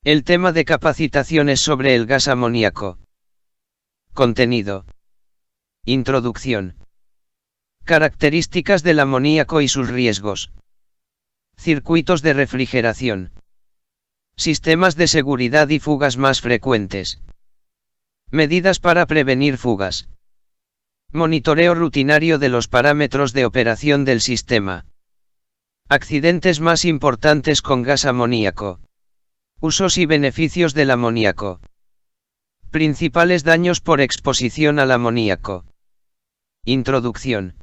El tema de capacitación es sobre el gas amoníaco. Contenido. Introducción. Características del amoníaco y sus riesgos. Circuitos de refrigeración. Sistemas de seguridad y fugas más frecuentes. Medidas para prevenir fugas. Monitoreo rutinario de los parámetros de operación del sistema. Accidentes más importantes con gas amoníaco. Usos y beneficios del amoníaco. Principales daños por exposición al amoníaco. Introducción.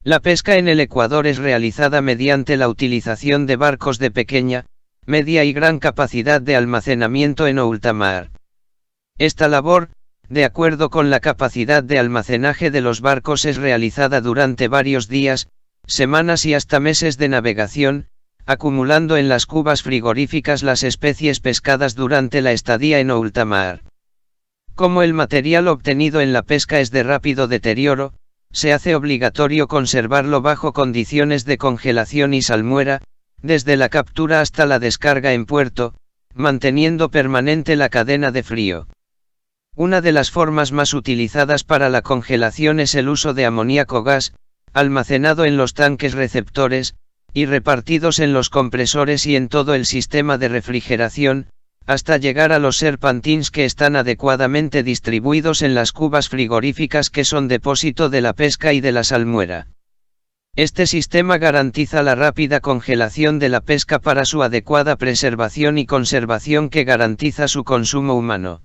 La pesca en el Ecuador es realizada mediante la utilización de barcos de pequeña, media y gran capacidad de almacenamiento en alta mar. Esta labor, de acuerdo con la capacidad de almacenaje de los barcos, es realizada durante varios días, semanas y hasta meses de navegación, acumulando en las cubas frigoríficas las especies pescadas durante la estadía en alta mar. Como el material obtenido en la pesca es de rápido deterioro, se hace obligatorio conservarlo bajo condiciones de congelación y salmuera, desde la captura hasta la descarga en puerto, manteniendo permanente la cadena de frío. Una de las formas más utilizadas para la congelación es el uso de amoníaco gas, almacenado en los tanques receptores, y repartidos en los compresores y en todo el sistema de refrigeración, hasta llegar a los serpentines que están adecuadamente distribuidos en las cubas frigoríficas que son depósito de la pesca y de la salmuera. Este sistema garantiza la rápida congelación de la pesca para su adecuada preservación y conservación que garantiza su consumo humano.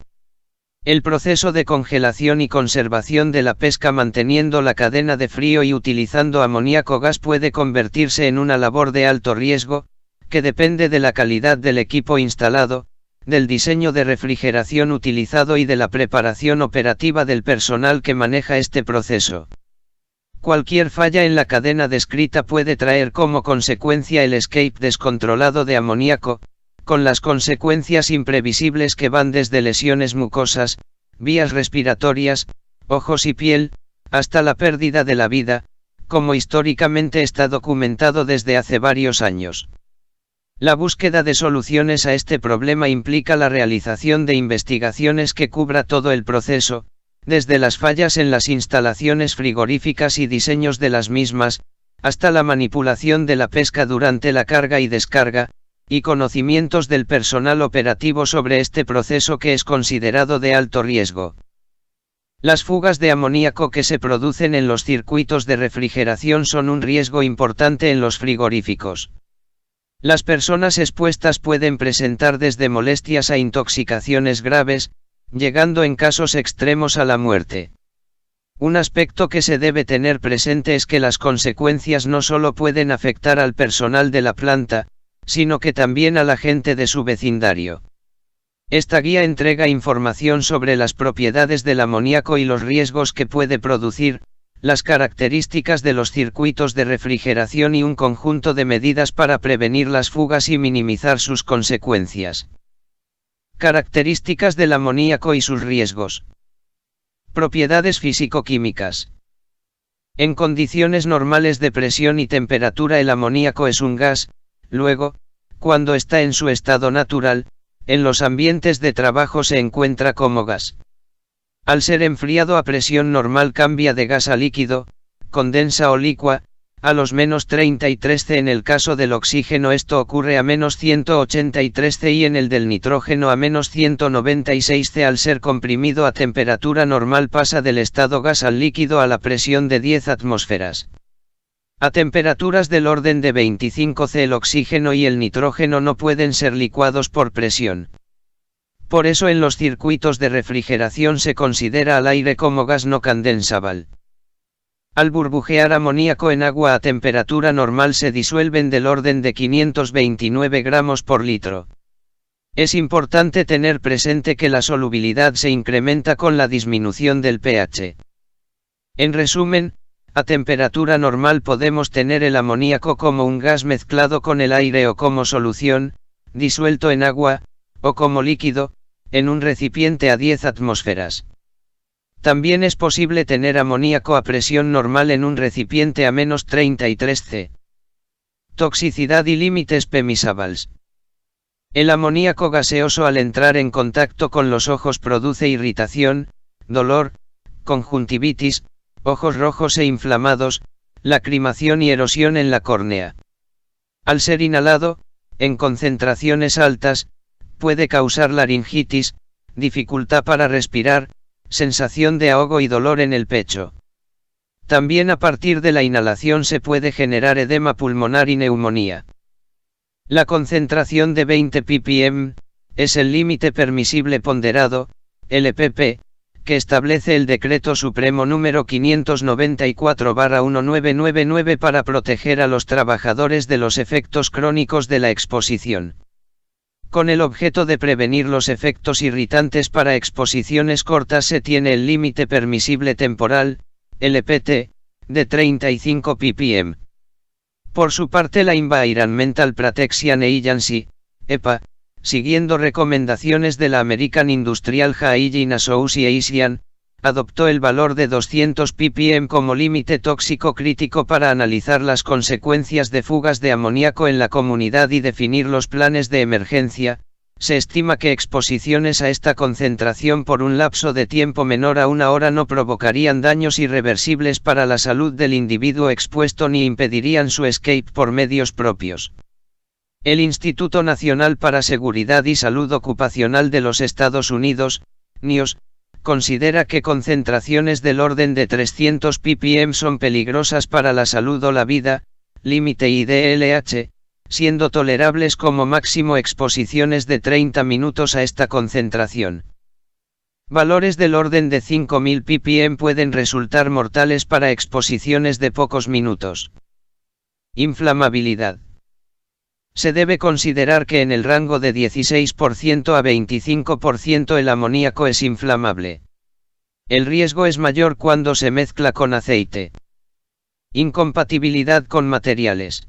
El proceso de congelación y conservación de la pesca manteniendo la cadena de frío y utilizando amoníaco gas puede convertirse en una labor de alto riesgo, que depende de la calidad del equipo instalado, del diseño de refrigeración utilizado y de la preparación operativa del personal que maneja este proceso. Cualquier falla en la cadena descrita puede traer como consecuencia el escape descontrolado de amoníaco, con las consecuencias imprevisibles que van desde lesiones mucosas, vías respiratorias, ojos y piel, hasta la pérdida de la vida, como históricamente está documentado desde hace varios años. La búsqueda de soluciones a este problema implica la realización de investigaciones que cubra todo el proceso, desde las fallas en las instalaciones frigoríficas y diseños de las mismas, hasta la manipulación de la pesca durante la carga y descarga, y conocimientos del personal operativo sobre este proceso que es considerado de alto riesgo. Las fugas de amoníaco que se producen en los circuitos de refrigeración son un riesgo importante en los frigoríficos. Las personas expuestas pueden presentar desde molestias a intoxicaciones graves, llegando en casos extremos a la muerte. Un aspecto que se debe tener presente es que las consecuencias no solo pueden afectar al personal de la planta, sino que también a la gente de su vecindario. Esta guía entrega información sobre las propiedades del amoníaco y los riesgos que puede producir, las características de los circuitos de refrigeración y un conjunto de medidas para prevenir las fugas y minimizar sus consecuencias. Características del amoníaco y sus riesgos. Propiedades físico-químicas. En condiciones normales de presión y temperatura el amoníaco es un gas. Luego, cuando está en su estado natural, en los ambientes de trabajo se encuentra como gas. Al ser enfriado a presión normal cambia de gas a líquido, condensa o licua, a los menos 33 C. En el caso del oxígeno esto ocurre a menos 183 C y en el del nitrógeno a menos 196 C. Al ser comprimido a temperatura normal pasa del estado gas al líquido a la presión de 10 atmósferas. A temperaturas del orden de 25 C el oxígeno y el nitrógeno no pueden ser licuados por presión. Por eso en los circuitos de refrigeración se considera al aire como gas no condensable. Al burbujear amoníaco en agua a temperatura normal se disuelven del orden de 529 gramos por litro. Es importante tener presente que la solubilidad se incrementa con la disminución del pH. En resumen, a temperatura normal podemos tener el amoníaco como un gas mezclado con el aire o como solución, disuelto en agua, o como líquido, en un recipiente a 10 atmósferas. También es posible tener amoníaco a presión normal en un recipiente a menos 33 C. Toxicidad y límites permisables. El amoníaco gaseoso al entrar en contacto con los ojos produce irritación, dolor, conjuntivitis, ojos rojos e inflamados, lacrimación y erosión en la córnea. Al ser inhalado, en concentraciones altas, puede causar laringitis, dificultad para respirar, sensación de ahogo y dolor en el pecho. También a partir de la inhalación se puede generar edema pulmonar y neumonía. La concentración de 20 ppm es el límite permisible ponderado, LPP, que establece el Decreto Supremo número 594/1999 para proteger a los trabajadores de los efectos crónicos de la exposición. Con el objeto de prevenir los efectos irritantes para exposiciones cortas se tiene el límite permisible temporal, LPT, de 35 ppm. Por su parte la Environmental Protection Agency, EPA, siguiendo recomendaciones de la American Industrial Hygiene Association, adoptó el valor de 200 ppm como límite tóxico crítico para analizar las consecuencias de fugas de amoníaco en la comunidad y definir los planes de emergencia. Se estima que exposiciones a esta concentración por un lapso de tiempo menor a 1 hora no provocarían daños irreversibles para la salud del individuo expuesto ni impedirían su escape por medios propios. El Instituto Nacional para Seguridad y Salud Ocupacional de los Estados Unidos, NIOSH, considera que concentraciones del orden de 300 ppm son peligrosas para la salud o la vida, límite IDLH, siendo tolerables como máximo exposiciones de 30 minutos a esta concentración. Valores del orden de 5000 ppm pueden resultar mortales para exposiciones de pocos minutos. Inflamabilidad. Se debe considerar que en el rango de 16% a 25% el amoníaco es inflamable. El riesgo es mayor cuando se mezcla con aceite. Incompatibilidad con materiales.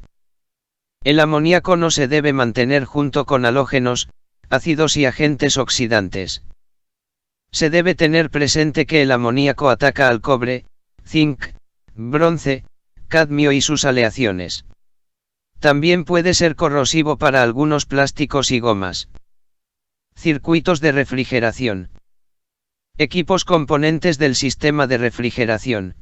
El amoníaco no se debe mantener junto con halógenos, ácidos y agentes oxidantes. Se debe tener presente que el amoníaco ataca al cobre, zinc, bronce, cadmio y sus aleaciones. También puede ser corrosivo para algunos plásticos y gomas. Circuitos de refrigeración. Equipos componentes del sistema de refrigeración.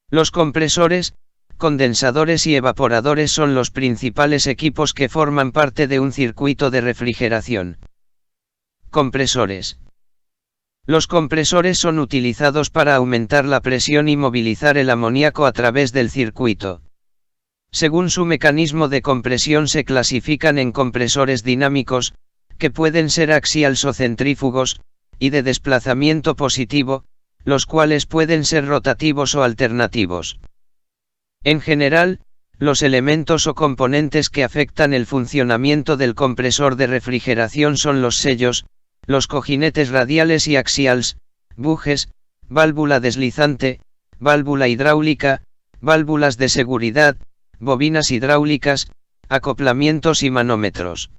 Los compresores, condensadores y evaporadores son los principales equipos que forman parte de un circuito de refrigeración. Compresores. Los compresores son utilizados para aumentar la presión y movilizar el amoníaco a través del circuito. Según su mecanismo de compresión se clasifican en compresores dinámicos, que pueden ser axiales o centrífugos, y de desplazamiento positivo, los cuales pueden ser rotativos o alternativos. En general, los elementos o componentes que afectan el funcionamiento del compresor de refrigeración son los sellos, los cojinetes radiales y axiales, bujes, válvula deslizante, válvula hidráulica, válvulas de seguridad, bobinas hidráulicas, acoplamientos y manómetros.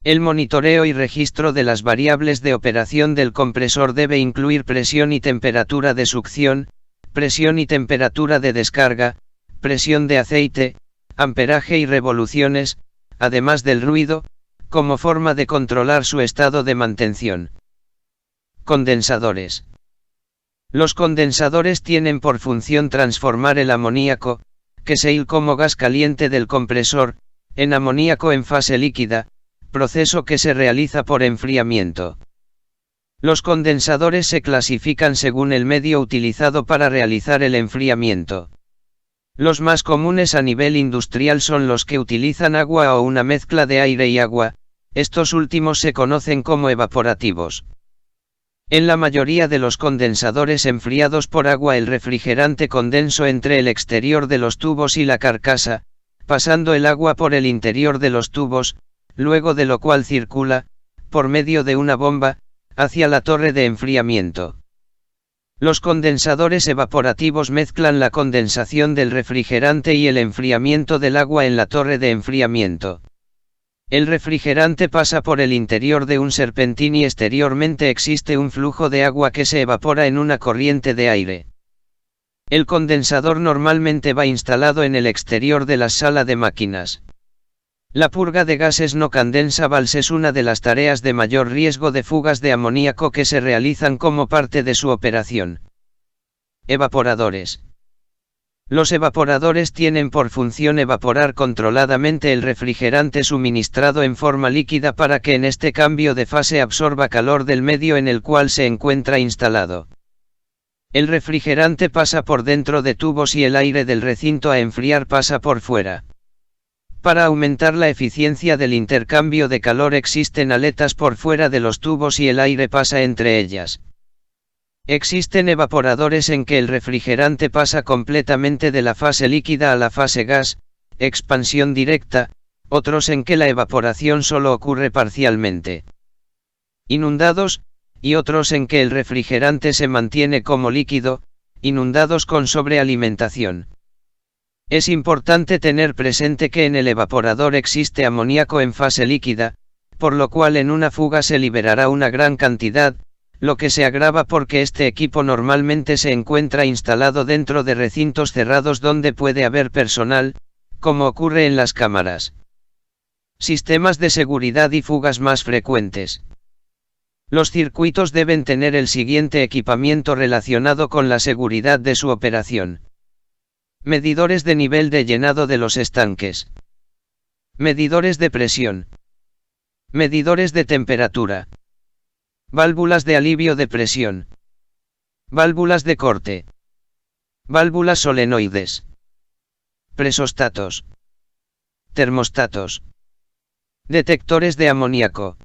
El monitoreo y registro de las variables de operación del compresor debe incluir presión y temperatura de succión, presión y temperatura de descarga, presión de aceite, amperaje y revoluciones, además del ruido, como forma de controlar su estado de mantención. Condensadores. Los condensadores tienen por función transformar el amoníaco, que se hila como gas caliente del compresor, en amoníaco en fase líquida, proceso que se realiza por enfriamiento. Los condensadores se clasifican según el medio utilizado para realizar el enfriamiento. Los más comunes a nivel industrial son los que utilizan agua o una mezcla de aire y agua, estos últimos se conocen como evaporativos. En la mayoría de los condensadores enfriados por agua el refrigerante condensa entre el exterior de los tubos y la carcasa, pasando el agua por el interior de los tubos, luego de lo cual circula, por medio de una bomba, hacia la torre de enfriamiento. Los condensadores evaporativos mezclan la condensación del refrigerante y el enfriamiento del agua en la torre de enfriamiento. El refrigerante pasa por el interior de un serpentín y exteriormente existe un flujo de agua que se evapora en una corriente de aire. El condensador normalmente va instalado en el exterior de la sala de máquinas. La purga de gases no condensables es una de las tareas de mayor riesgo de fugas de amoníaco que se realizan como parte de su operación. Evaporadores. Los evaporadores tienen por función evaporar controladamente el refrigerante suministrado en forma líquida para que en este cambio de fase absorba calor del medio en el cual se encuentra instalado. El refrigerante pasa por dentro de tubos y el aire del recinto a enfriar pasa por fuera. Para aumentar la eficiencia del intercambio de calor existen aletas por fuera de los tubos y el aire pasa entre ellas. Existen evaporadores en que el refrigerante pasa completamente de la fase líquida a la fase gas, expansión directa, otros en que la evaporación solo ocurre parcialmente. Inundados, y otros en que el refrigerante se mantiene como líquido, inundados con sobrealimentación. Es importante tener presente que en el evaporador existe amoníaco en fase líquida, por lo cual en una fuga se liberará una gran cantidad, lo que se agrava porque este equipo normalmente se encuentra instalado dentro de recintos cerrados donde puede haber personal, como ocurre en las cámaras. Sistemas de seguridad y fugas más frecuentes. Los circuitos deben tener el siguiente equipamiento relacionado con la seguridad de su operación. Medidores de nivel de llenado de los estanques. Medidores de presión. Medidores de temperatura. Válvulas de alivio de presión. Válvulas de corte. Válvulas solenoides. Presostatos. Termostatos. Detectores de amoníaco.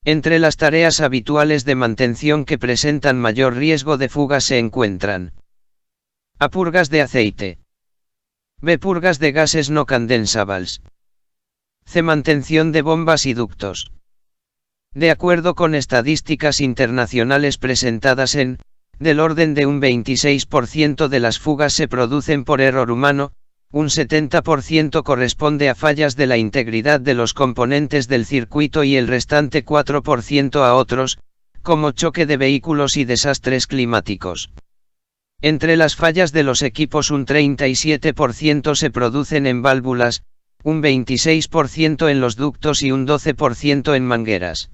Entre las tareas habituales de mantención que presentan mayor riesgo de fuga se encuentran: A. Purgas de aceite. B. Purgas de gases no condensables. C. Mantención de bombas y ductos. De acuerdo con estadísticas internacionales presentadas del orden de un 26% de las fugas se producen por error humano, un 70% corresponde a fallas de la integridad de los componentes del circuito y el restante 4% a otros, como choque de vehículos y desastres climáticos. Entre las fallas de los equipos un 37% se producen en válvulas, un 26% en los ductos y un 12% en mangueras.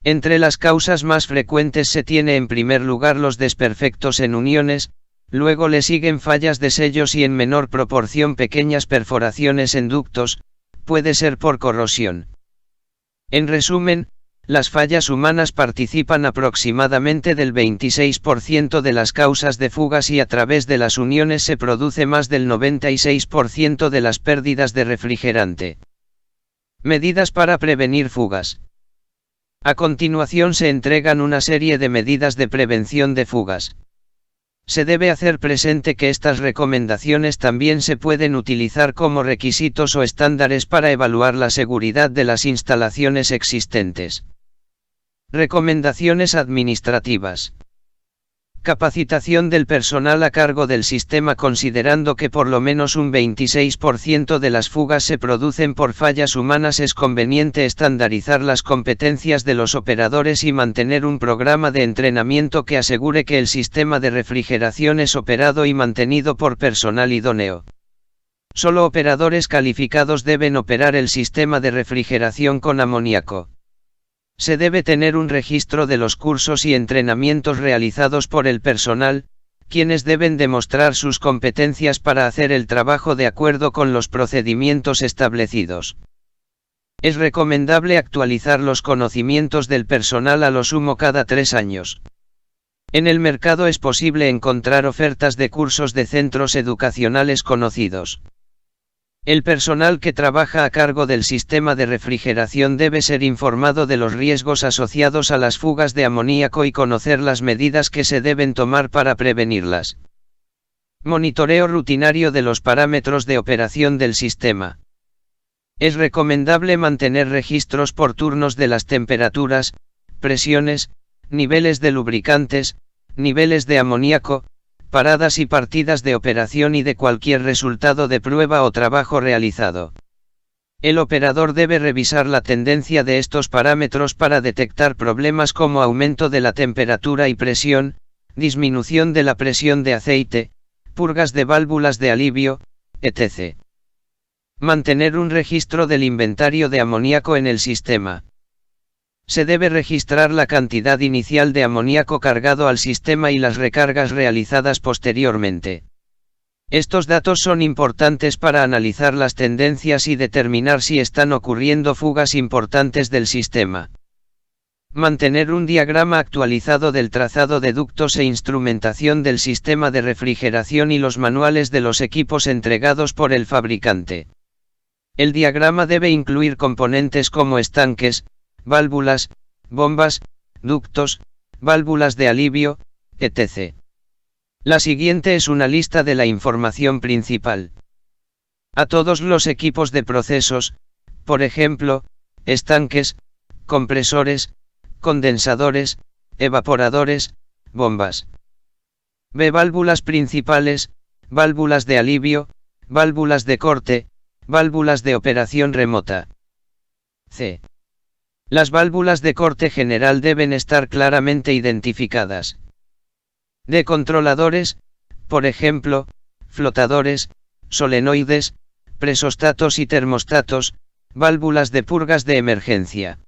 Entre las causas más frecuentes se tiene en primer lugar los desperfectos en uniones, luego le siguen fallas de sellos y en menor proporción pequeñas perforaciones en ductos, puede ser por corrosión. En resumen, las fallas humanas participan aproximadamente del 26% de las causas de fugas y a través de las uniones se produce más del 96% de las pérdidas de refrigerante. Medidas para prevenir fugas. A continuación se entregan una serie de medidas de prevención de fugas. Se debe hacer presente que estas recomendaciones también se pueden utilizar como requisitos o estándares para evaluar la seguridad de las instalaciones existentes. Recomendaciones administrativas. Capacitación del personal a cargo del sistema. Considerando que por lo menos un 26% de las fugas se producen por fallas humanas, es conveniente estandarizar las competencias de los operadores y mantener un programa de entrenamiento que asegure que el sistema de refrigeración es operado y mantenido por personal idóneo. Solo operadores calificados deben operar el sistema de refrigeración con amoníaco. Se debe tener un registro de los cursos y entrenamientos realizados por el personal, quienes deben demostrar sus competencias para hacer el trabajo de acuerdo con los procedimientos establecidos. Es recomendable actualizar los conocimientos del personal a lo sumo cada 3 años. En el mercado es posible encontrar ofertas de cursos de centros educacionales conocidos. El personal que trabaja a cargo del sistema de refrigeración debe ser informado de los riesgos asociados a las fugas de amoníaco y conocer las medidas que se deben tomar para prevenirlas. Monitoreo rutinario de los parámetros de operación del sistema. Es recomendable mantener registros por turnos de las temperaturas, presiones, niveles de lubricantes, niveles de amoníaco, paradas y partidas de operación y de cualquier resultado de prueba o trabajo realizado. El operador debe revisar la tendencia de estos parámetros para detectar problemas como aumento de la temperatura y presión, disminución de la presión de aceite, purgas de válvulas de alivio, etc. Mantener un registro del inventario de amoníaco en el sistema. Se debe registrar la cantidad inicial de amoníaco cargado al sistema y las recargas realizadas posteriormente. Estos datos son importantes para analizar las tendencias y determinar si están ocurriendo fugas importantes del sistema. Mantener un diagrama actualizado del trazado de ductos e instrumentación del sistema de refrigeración y los manuales de los equipos entregados por el fabricante. El diagrama debe incluir componentes como estanques, válvulas, bombas, ductos, válvulas de alivio, etc. La siguiente es una lista de la información principal. A todos los equipos de procesos, por ejemplo, estanques, compresores, condensadores, evaporadores, bombas. B. Válvulas principales, válvulas de alivio, válvulas de corte, válvulas de operación remota. C. Las válvulas de corte general deben estar claramente identificadas. D. Controladores, por ejemplo, flotadores, solenoides, presostatos y termostatos, válvulas de purgas de emergencia.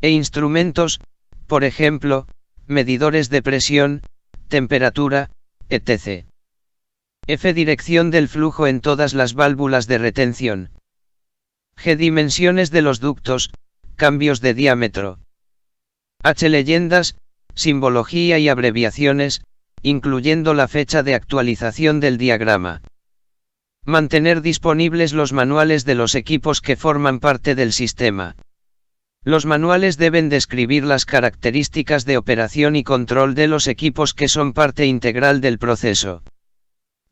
E instrumentos, por ejemplo, medidores de presión, temperatura, etc. F. Dirección del flujo en todas las válvulas de retención. G. Dimensiones de los ductos, cambios de diámetro. H. Leyendas, simbología y abreviaciones, incluyendo la fecha de actualización del diagrama. Mantener disponibles los manuales de los equipos que forman parte del sistema. Los manuales deben describir las características de operación y control de los equipos que son parte integral del proceso.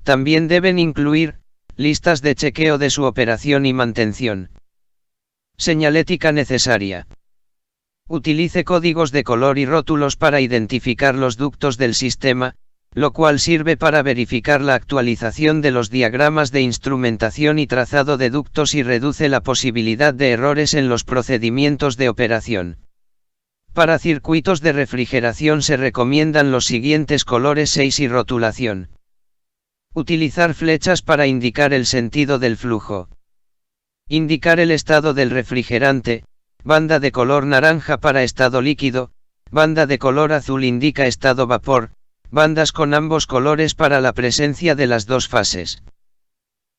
También deben incluir listas de chequeo de su operación y mantención. Señalética necesaria. Utilice códigos de color y rótulos para identificar los ductos del sistema, lo cual sirve para verificar la actualización de los diagramas de instrumentación y trazado de ductos y reduce la posibilidad de errores en los procedimientos de operación. Para circuitos de refrigeración se recomiendan los siguientes colores 6 y rotulación. Utilizar flechas para indicar el sentido del flujo. Indicar el estado del refrigerante, banda de color naranja para estado líquido, banda de color azul indica estado vapor, bandas con ambos colores para la presencia de las dos fases.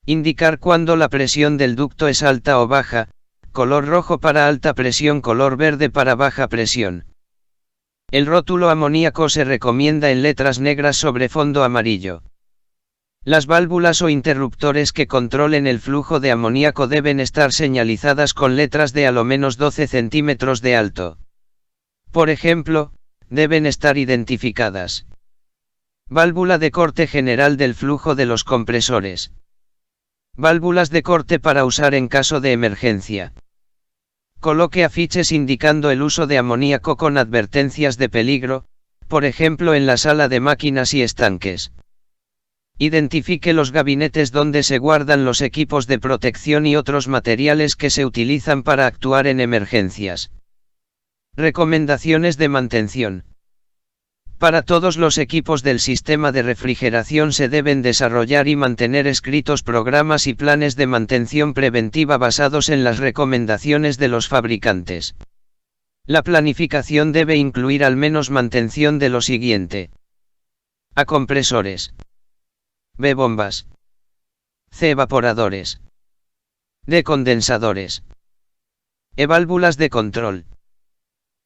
Indicar cuando la presión del ducto es alta o baja, color rojo para alta presión, color verde para baja presión. El rótulo amoníaco se recomienda en letras negras sobre fondo amarillo. Las válvulas o interruptores que controlen el flujo de amoníaco deben estar señalizadas con letras de a lo menos 12 centímetros de alto. Por ejemplo, deben estar identificadas. Válvula de corte general del flujo de los compresores. Válvulas de corte para usar en caso de emergencia. Coloque afiches indicando el uso de amoníaco con advertencias de peligro, por ejemplo en la sala de máquinas y estanques. Identifique los gabinetes donde se guardan los equipos de protección y otros materiales que se utilizan para actuar en emergencias. Recomendaciones de mantención. Para todos los equipos del sistema de refrigeración se deben desarrollar y mantener escritos programas y planes de mantención preventiva basados en las recomendaciones de los fabricantes. La planificación debe incluir al menos mantención de lo siguiente. A. Compresores. B. Bombas. C. Evaporadores. D. Condensadores. E. Válvulas de control.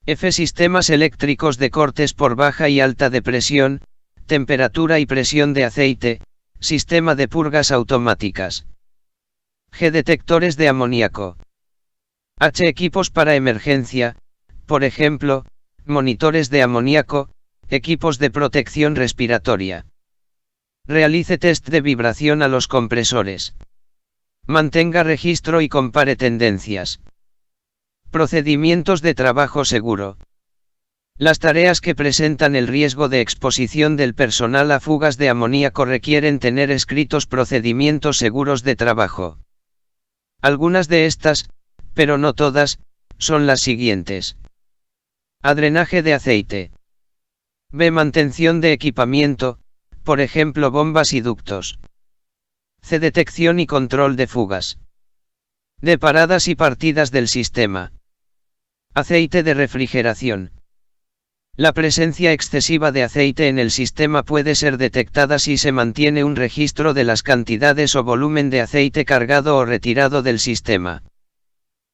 F. Sistemas eléctricos de cortes por baja y alta de presión, temperatura y presión de aceite, sistema de purgas automáticas. G. Detectores de amoníaco. H. Equipos para emergencia, por ejemplo, monitores de amoníaco, equipos de protección respiratoria. Realice test de vibración a los compresores. Mantenga registro y compare tendencias. Procedimientos de trabajo seguro. Las tareas que presentan el riesgo de exposición del personal a fugas de amoníaco requieren tener escritos procedimientos seguros de trabajo. Algunas de estas, pero no todas, son las siguientes. A. Drenaje de aceite. B. Mantención de equipamiento, por ejemplo bombas y ductos. C. Detección y control de fugas. de paradas y partidas del sistema. Aceite de refrigeración. La presencia excesiva de aceite en el sistema puede ser detectada si se mantiene un registro de las cantidades o volumen de aceite cargado o retirado del sistema.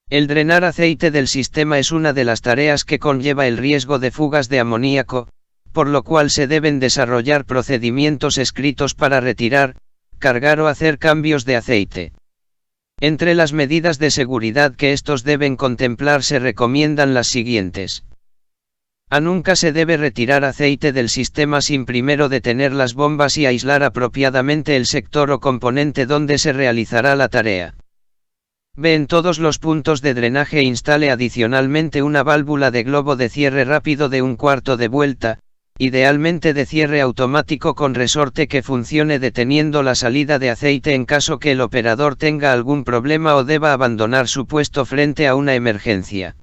El drenar aceite del sistema es una de las tareas que conlleva el riesgo de fugas de amoníaco, por lo cual se deben desarrollar procedimientos escritos para retirar, cargar o hacer cambios de aceite. Entre las medidas de seguridad que estos deben contemplar se recomiendan las siguientes. Nunca se debe retirar aceite del sistema sin primero detener las bombas y aislar apropiadamente el sector o componente donde se realizará la tarea. B. En todos los puntos de drenaje instale adicionalmente una válvula de globo de cierre rápido de 1/4 de vuelta, idealmente de cierre automático con resorte que funcione deteniendo la salida de aceite en caso que el operador tenga algún problema o deba abandonar su puesto frente a una emergencia.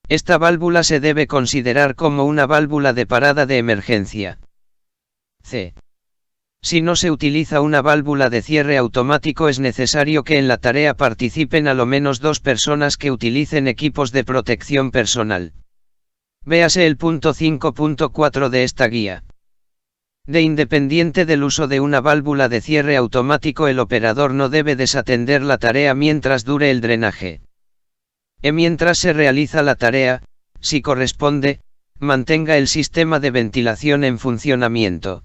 Esta válvula se debe considerar como una válvula de parada de emergencia. C. Si no se utiliza una válvula de cierre automático, es necesario que en la tarea participen a lo menos 2 personas que utilicen equipos de protección personal. Véase el punto 5.4 de esta guía. D. Independiente del uso de una válvula de cierre automático, el operador no debe desatender la tarea mientras dure el drenaje. Mientras se realiza la tarea, si corresponde, mantenga el sistema de ventilación en funcionamiento.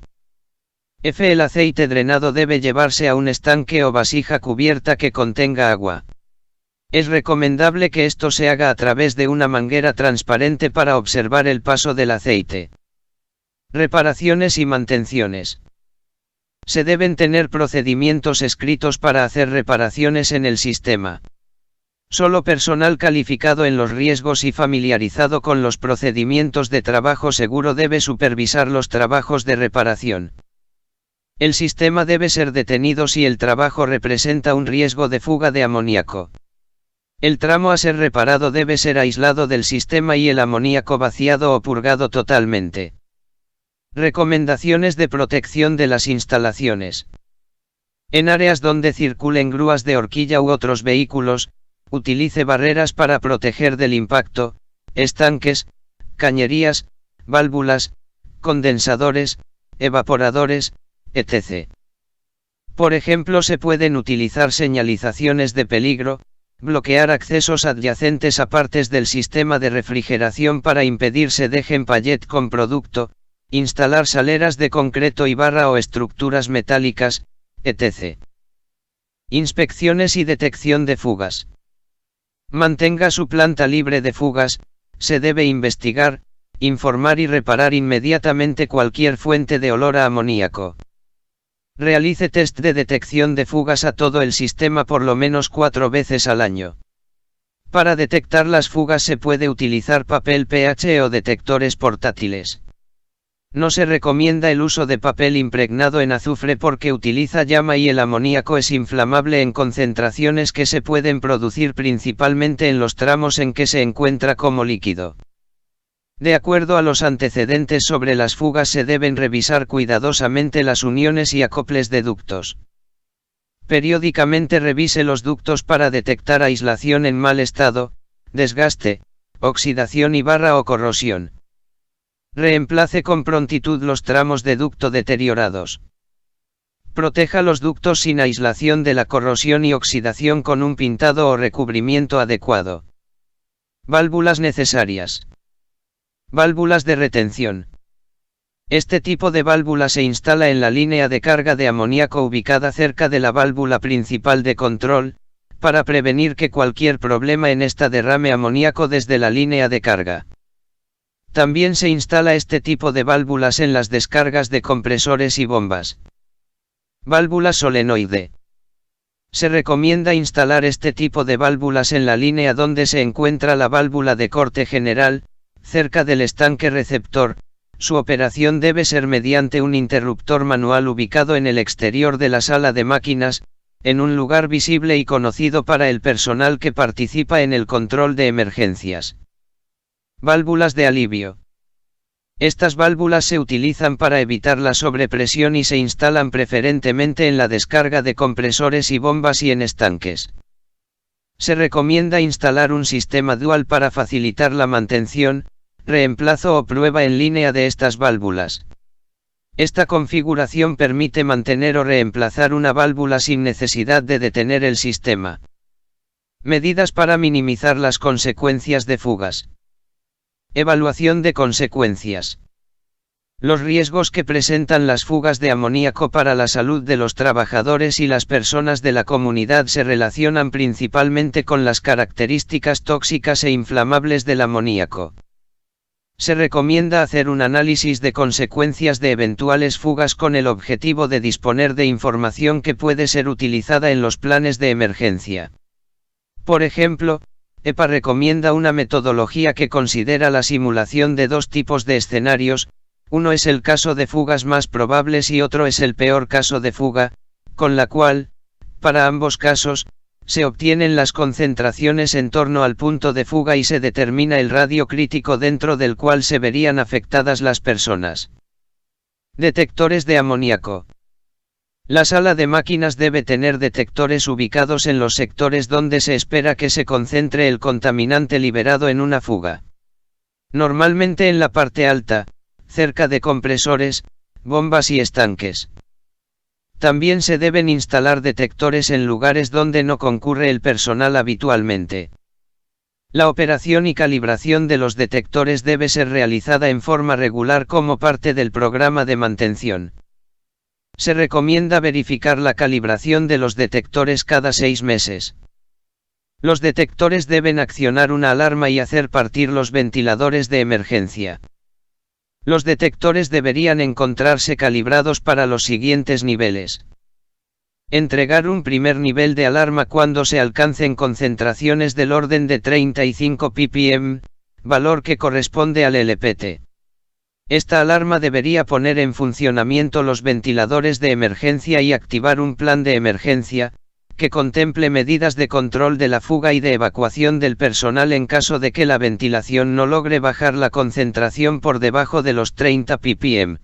F. El aceite drenado debe llevarse a un estanque o vasija cubierta que contenga agua. Es recomendable que esto se haga a través de una manguera transparente para observar el paso del aceite. Reparaciones y mantenciones. Se deben tener procedimientos escritos para hacer reparaciones en el sistema. Solo personal calificado en los riesgos y familiarizado con los procedimientos de trabajo seguro debe supervisar los trabajos de reparación. El sistema debe ser detenido si el trabajo representa un riesgo de fuga de amoníaco. El tramo a ser reparado debe ser aislado del sistema y el amoníaco vaciado o purgado totalmente. Recomendaciones de protección de las instalaciones. En áreas donde circulen grúas de horquilla u otros vehículos, utilice barreras para proteger del impacto, estanques, cañerías, válvulas, condensadores, evaporadores, etc. Por ejemplo, se pueden utilizar señalizaciones de peligro, bloquear accesos adyacentes a partes del sistema de refrigeración para impedir se dejen pallet con producto, instalar saleras de concreto y barra o estructuras metálicas, etc. Inspecciones y detección de fugas. Mantenga su planta libre de fugas, se debe investigar, informar y reparar inmediatamente cualquier fuente de olor a amoníaco. Realice test de detección de fugas a todo el sistema por lo menos 4 veces al año. Para detectar las fugas se puede utilizar papel pH o detectores portátiles. No se recomienda el uso de papel impregnado en azufre porque utiliza llama y el amoníaco es inflamable en concentraciones que se pueden producir principalmente en los tramos en que se encuentra como líquido. De acuerdo a los antecedentes sobre las fugas se deben revisar cuidadosamente las uniones y acoples de ductos. Periódicamente revise los ductos para detectar aislación en mal estado, desgaste, oxidación y barra o corrosión. Reemplace con prontitud los tramos de ducto deteriorados. Proteja los ductos sin aislación de la corrosión y oxidación con un pintado o recubrimiento adecuado. Válvulas necesarias. Válvulas de retención. Este tipo de válvula se instala en la línea de carga de amoníaco ubicada cerca de la válvula principal de control, para prevenir que cualquier problema en esta derrame amoníaco desde la línea de carga. También se instala este tipo de válvulas en las descargas de compresores y bombas. Válvula solenoide. Se recomienda instalar este tipo de válvulas en la línea donde se encuentra la válvula de corte general, cerca del estanque receptor. Su operación debe ser mediante un interruptor manual ubicado en el exterior de la sala de máquinas, en un lugar visible y conocido para el personal que participa en el control de emergencias. Válvulas de alivio. Estas válvulas se utilizan para evitar la sobrepresión y se instalan preferentemente en la descarga de compresores y bombas y en estanques. Se recomienda instalar un sistema dual para facilitar la mantención, reemplazo o prueba en línea de estas válvulas. Esta configuración permite mantener o reemplazar una válvula sin necesidad de detener el sistema. Medidas para minimizar las consecuencias de fugas. Evaluación de consecuencias. Los riesgos que presentan las fugas de amoníaco para la salud de los trabajadores y las personas de la comunidad se relacionan principalmente con las características tóxicas e inflamables del amoníaco. Se recomienda hacer un análisis de consecuencias de eventuales fugas con el objetivo de disponer de información que puede ser utilizada en los planes de emergencia. Por ejemplo, EPA recomienda una metodología que considera la simulación de dos tipos de escenarios. Uno es el caso de fugas más probables y otro es el peor caso de fuga, con la cual, para ambos casos, se obtienen las concentraciones en torno al punto de fuga y se determina el radio crítico dentro del cual se verían afectadas las personas. Detectores de amoníaco. La sala de máquinas debe tener detectores ubicados en los sectores donde se espera que se concentre el contaminante liberado en una fuga. Normalmente en la parte alta, cerca de compresores, bombas y estanques. También se deben instalar detectores en lugares donde no concurre el personal habitualmente. La operación y calibración de los detectores debe ser realizada en forma regular como parte del programa de mantención. Se recomienda verificar la calibración de los detectores cada 6 meses. Los detectores deben accionar una alarma y hacer partir los ventiladores de emergencia. Los detectores deberían encontrarse calibrados para los siguientes niveles. Entregar un primer nivel de alarma cuando se alcancen concentraciones del orden de 35 ppm, valor que corresponde al LPT. Esta alarma debería poner en funcionamiento los ventiladores de emergencia y activar un plan de emergencia, que contemple medidas de control de la fuga y de evacuación del personal en caso de que la ventilación no logre bajar la concentración por debajo de los 30 ppm.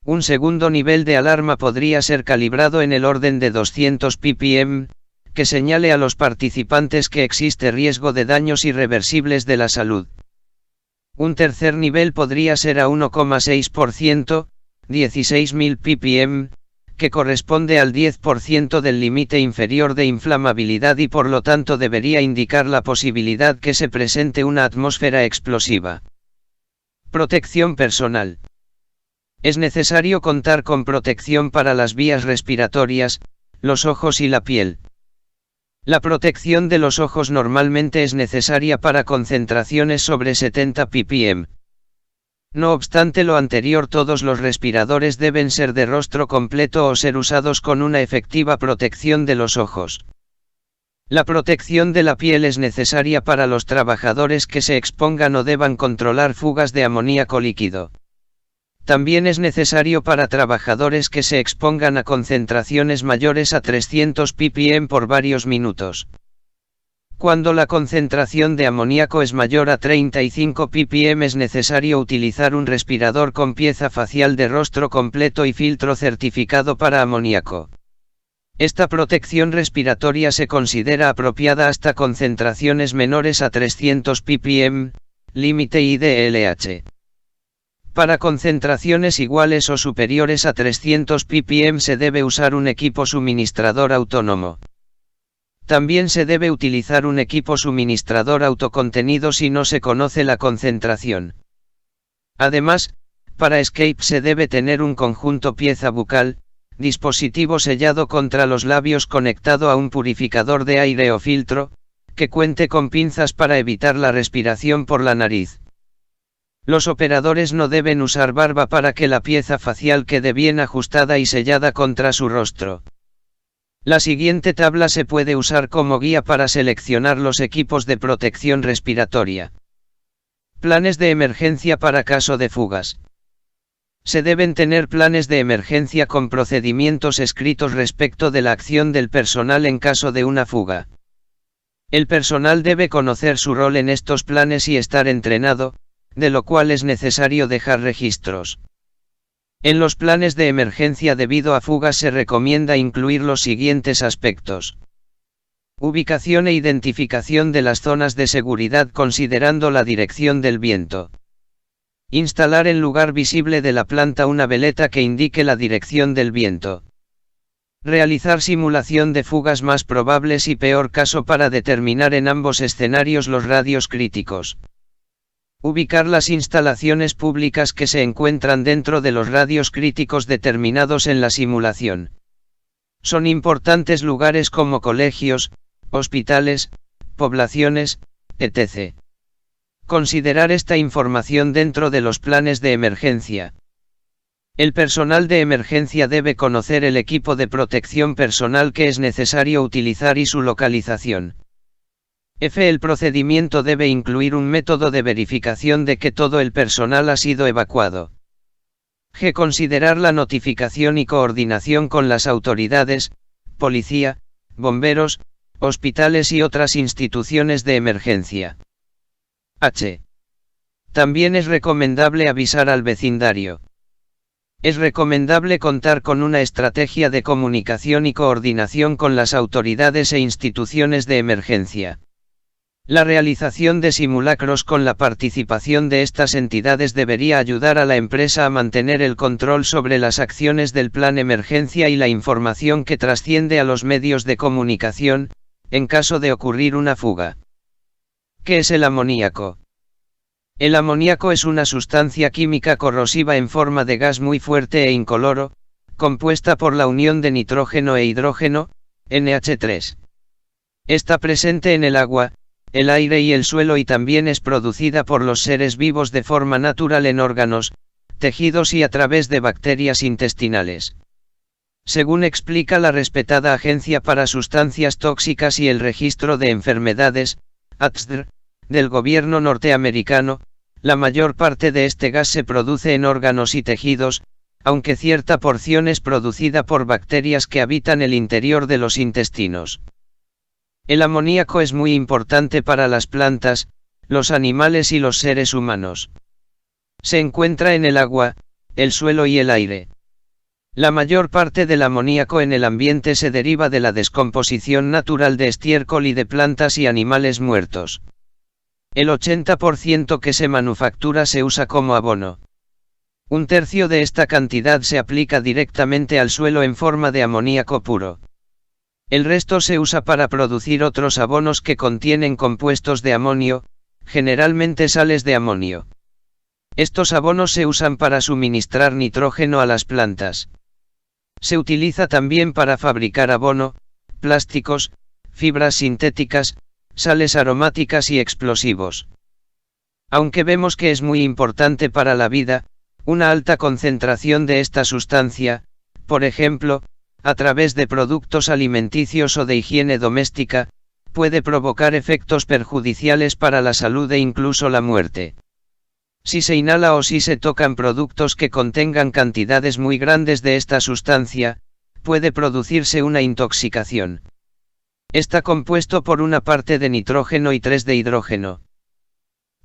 Un segundo nivel de alarma podría ser calibrado en el orden de 200 ppm, que señale a los participantes que existe riesgo de daños irreversibles de la salud. Un tercer nivel podría ser a 1,6%, 16.000 ppm, que corresponde al 10% del límite inferior de inflamabilidad y por lo tanto debería indicar la posibilidad que se presente una atmósfera explosiva. Protección personal. Es necesario contar con protección para las vías respiratorias, los ojos y la piel. La protección de los ojos normalmente es necesaria para concentraciones sobre 70 ppm. No obstante lo anterior, todos los respiradores deben ser de rostro completo o ser usados con una efectiva protección de los ojos. La protección de la piel es necesaria para los trabajadores que se expongan o deban controlar fugas de amoníaco líquido. También es necesario para trabajadores que se expongan a concentraciones mayores a 300 ppm por varios minutos. Cuando la concentración de amoníaco es mayor a 35 ppm es necesario utilizar un respirador con pieza facial de rostro completo y filtro certificado para amoníaco. Esta protección respiratoria se considera apropiada hasta concentraciones menores a 300 ppm, límite IDLH. Para concentraciones iguales o superiores a 300 ppm se debe usar un equipo suministrador autónomo. También se debe utilizar un equipo suministrador autocontenido si no se conoce la concentración. Además, para escape se debe tener un conjunto pieza bucal, dispositivo sellado contra los labios conectado a un purificador de aire o filtro, que cuente con pinzas para evitar la respiración por la nariz. Los operadores no deben usar barba para que la pieza facial quede bien ajustada y sellada contra su rostro. La siguiente tabla se puede usar como guía para seleccionar los equipos de protección respiratoria. Planes de emergencia para caso de fugas. Se deben tener planes de emergencia con procedimientos escritos respecto de la acción del personal en caso de una fuga. El personal debe conocer su rol en estos planes y estar entrenado, de lo cual es necesario dejar registros. En los planes de emergencia debido a fugas se recomienda incluir los siguientes aspectos. Ubicación e identificación de las zonas de seguridad considerando la dirección del viento. Instalar en lugar visible de la planta una veleta que indique la dirección del viento. Realizar simulación de fugas más probables y peor caso para determinar en ambos escenarios los radios críticos. Ubicar las instalaciones públicas que se encuentran dentro de los radios críticos determinados en la simulación. Son importantes lugares como colegios, hospitales, poblaciones, etc. Considerar esta información dentro de los planes de emergencia. El personal de emergencia debe conocer el equipo de protección personal que es necesario utilizar y su localización. El procedimiento debe incluir un método de verificación de que todo el personal ha sido evacuado. Considerar la notificación y coordinación con las autoridades, policía, bomberos, hospitales y otras instituciones de emergencia. También es recomendable avisar al vecindario. Es recomendable contar con una estrategia de comunicación y coordinación con las autoridades e instituciones de emergencia. La realización de simulacros con la participación de estas entidades debería ayudar a la empresa a mantener el control sobre las acciones del plan emergencia y la información que trasciende a los medios de comunicación, en caso de ocurrir una fuga. ¿Qué es el amoníaco? El amoníaco es una sustancia química corrosiva en forma de gas muy fuerte e incoloro, compuesta por la unión de nitrógeno e hidrógeno, NH3. Está presente en el agua, el aire y el suelo y también es producida por los seres vivos de forma natural en órganos, tejidos y a través de bacterias intestinales. Según explica la respetada Agencia para Sustancias Tóxicas y el Registro de Enfermedades, ATSDR, del gobierno norteamericano, la mayor parte de este gas se produce en órganos y tejidos, aunque cierta porción es producida por bacterias que habitan el interior de los intestinos. El amoníaco es muy importante para las plantas, los animales y los seres humanos. Se encuentra en el agua, el suelo y el aire. La mayor parte del amoníaco en el ambiente se deriva de la descomposición natural de estiércol y de plantas y animales muertos. El 80% que se manufactura se usa como abono. Un tercio de esta cantidad se aplica directamente al suelo en forma de amoníaco puro. El resto se usa para producir otros abonos que contienen compuestos de amonio, generalmente sales de amonio. Estos abonos se usan para suministrar nitrógeno a las plantas. Se utiliza también para fabricar abono, plásticos, fibras sintéticas, sales aromáticas y explosivos. Aunque vemos que es muy importante para la vida, una alta concentración de esta sustancia, por ejemplo, a través de productos alimenticios o de higiene doméstica, puede provocar efectos perjudiciales para la salud e incluso la muerte. Si se inhala o si se tocan productos que contengan cantidades muy grandes de esta sustancia, puede producirse una intoxicación. Está compuesto por una parte de nitrógeno y 3 de hidrógeno.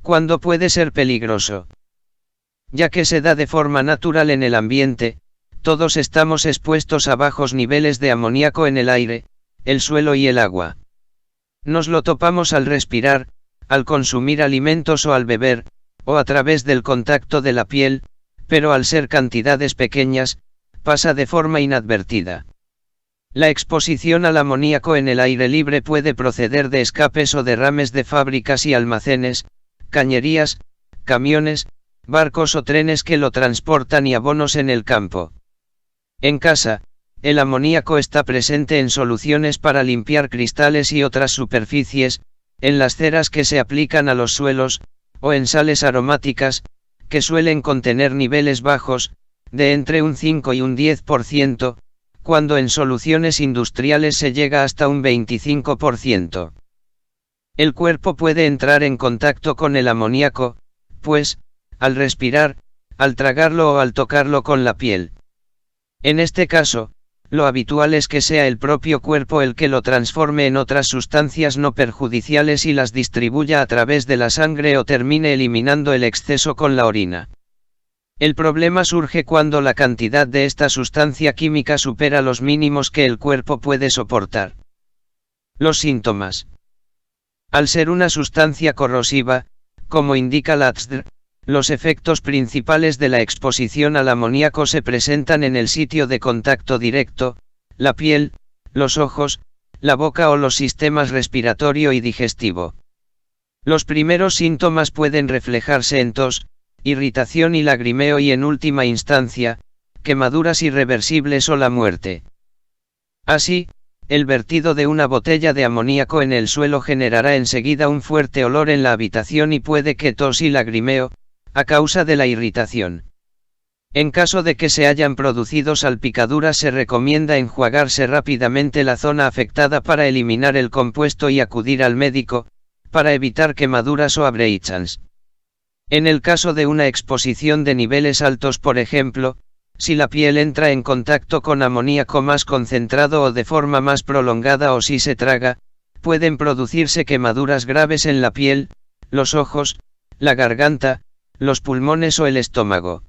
¿Cuándo puede ser peligroso? Ya que se da de forma natural en el ambiente, todos estamos expuestos a bajos niveles de amoníaco en el aire, el suelo y el agua. Nos lo topamos al respirar, al consumir alimentos o al beber, o a través del contacto de la piel, pero al ser cantidades pequeñas, pasa de forma inadvertida. La exposición al amoníaco en el aire libre puede proceder de escapes o derrames de fábricas y almacenes, cañerías, camiones, barcos o trenes que lo transportan y abonos en el campo. En casa, el amoníaco está presente en soluciones para limpiar cristales y otras superficies, en las ceras que se aplican a los suelos, o en sales aromáticas, que suelen contener niveles bajos, de entre un 5 y un 10%, cuando en soluciones industriales se llega hasta un 25%. El cuerpo puede entrar en contacto con el amoníaco, pues, al respirar, al tragarlo o al tocarlo con la piel. En este caso, lo habitual es que sea el propio cuerpo el que lo transforme en otras sustancias no perjudiciales y las distribuya a través de la sangre o termine eliminando el exceso con la orina. El problema surge cuando la cantidad de esta sustancia química supera los mínimos que el cuerpo puede soportar. Los síntomas. Al ser una sustancia corrosiva, como indica la TSDR, los efectos principales de la exposición al amoníaco se presentan en el sitio de contacto directo, la piel, los ojos, la boca o los sistemas respiratorio y digestivo. Los primeros síntomas pueden reflejarse en tos, irritación y lagrimeo y en última instancia, quemaduras irreversibles o la muerte. Así, el vertido de una botella de amoníaco en el suelo generará enseguida un fuerte olor en la habitación y puede que tos y lagrimeo, a causa de la irritación. En caso de que se hayan producido salpicaduras se recomienda enjuagarse rápidamente la zona afectada para eliminar el compuesto y acudir al médico, para evitar quemaduras o abrasions. En el caso de una exposición de niveles altos, por ejemplo, si la piel entra en contacto con amoníaco más concentrado o de forma más prolongada o si se traga, pueden producirse quemaduras graves en la piel, los ojos, la garganta, los pulmones o el estómago.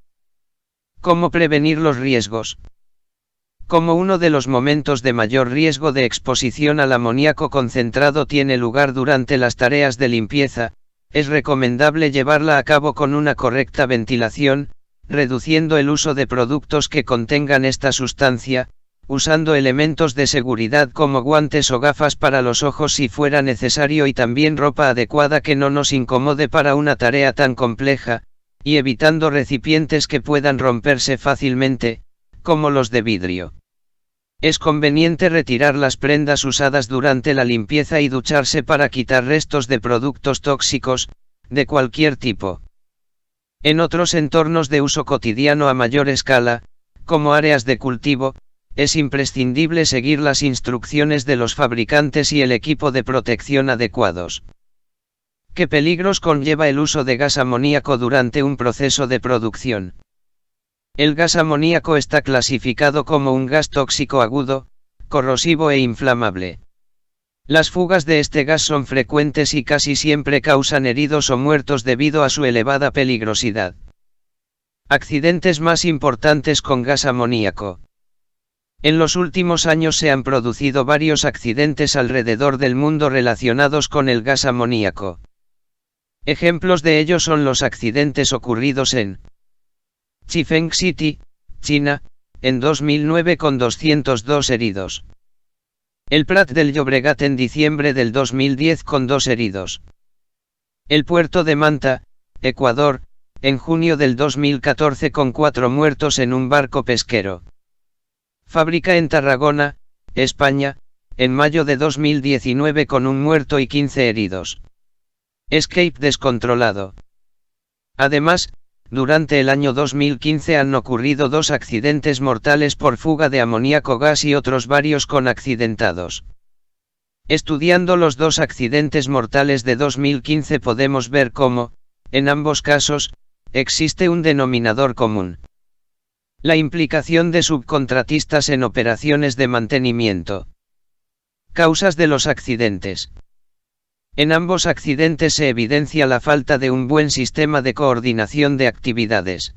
¿Cómo prevenir los riesgos? Como uno de los momentos de mayor riesgo de exposición al amoníaco concentrado tiene lugar durante las tareas de limpieza, es recomendable llevarla a cabo con una correcta ventilación, reduciendo el uso de productos que contengan esta sustancia, usando elementos de seguridad como guantes o gafas para los ojos si fuera necesario y también ropa adecuada que no nos incomode para una tarea tan compleja, y evitando recipientes que puedan romperse fácilmente, como los de vidrio. Es conveniente retirar las prendas usadas durante la limpieza y ducharse para quitar restos de productos tóxicos, de cualquier tipo. En otros entornos de uso cotidiano a mayor escala, como áreas de cultivo, es imprescindible seguir las instrucciones de los fabricantes y el equipo de protección adecuados. ¿Qué peligros conlleva el uso de gas amoníaco durante un proceso de producción? El gas amoníaco está clasificado como un gas tóxico agudo, corrosivo e inflamable. Las fugas de este gas son frecuentes y casi siempre causan heridos o muertos debido a su elevada peligrosidad. Accidentes más importantes con gas amoníaco. En los últimos años se han producido varios accidentes alrededor del mundo relacionados con el gas amoníaco. Ejemplos de ello son los accidentes ocurridos en Chifeng City, China, en 2009 con 202 heridos. El Prat del Llobregat en diciembre del 2010 con 2 heridos. El puerto de Manta, Ecuador, en junio del 2014 con 4 muertos en un barco pesquero. Fábrica en Tarragona, España, en mayo de 2019 con 1 muerto y 15 heridos. Escape descontrolado. Además, durante el año 2015 han ocurrido 2 accidentes mortales por fuga de amoníaco gas y otros varios con accidentados. Estudiando los 2 accidentes mortales de 2015 podemos ver cómo, en ambos casos, existe un denominador común. La implicación de subcontratistas en operaciones de mantenimiento. Causas de los accidentes. En ambos accidentes se evidencia la falta de un buen sistema de coordinación de actividades.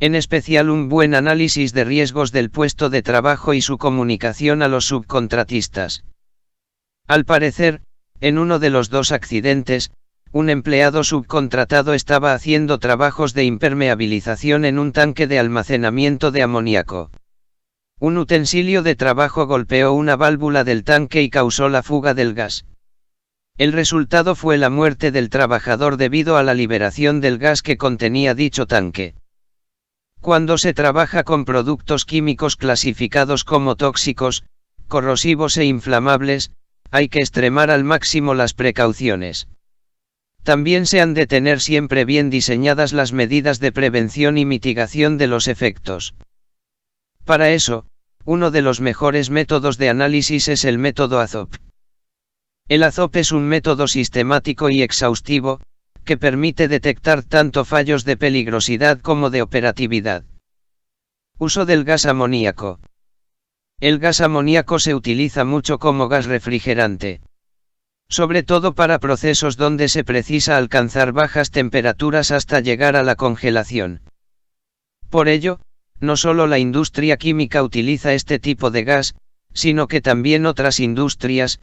En especial un buen análisis de riesgos del puesto de trabajo y su comunicación a los subcontratistas. Al parecer, en uno de los 2 accidentes, un empleado subcontratado estaba haciendo trabajos de impermeabilización en un tanque de almacenamiento de amoníaco. Un utensilio de trabajo golpeó una válvula del tanque y causó la fuga del gas. El resultado fue la muerte del trabajador debido a la liberación del gas que contenía dicho tanque. Cuando se trabaja con productos químicos clasificados como tóxicos, corrosivos e inflamables, hay que extremar al máximo las precauciones. También se han de tener siempre bien diseñadas las medidas de prevención y mitigación de los efectos. Para eso, uno de los mejores métodos de análisis es el método AZOP. El AZOP es un método sistemático y exhaustivo, que permite detectar tanto fallos de peligrosidad como de operatividad. Uso del gas amoníaco. El gas amoníaco se utiliza mucho como gas refrigerante. Sobre todo para procesos donde se precisa alcanzar bajas temperaturas hasta llegar a la congelación. Por ello, no solo la industria química utiliza este tipo de gas, sino que también otras industrias,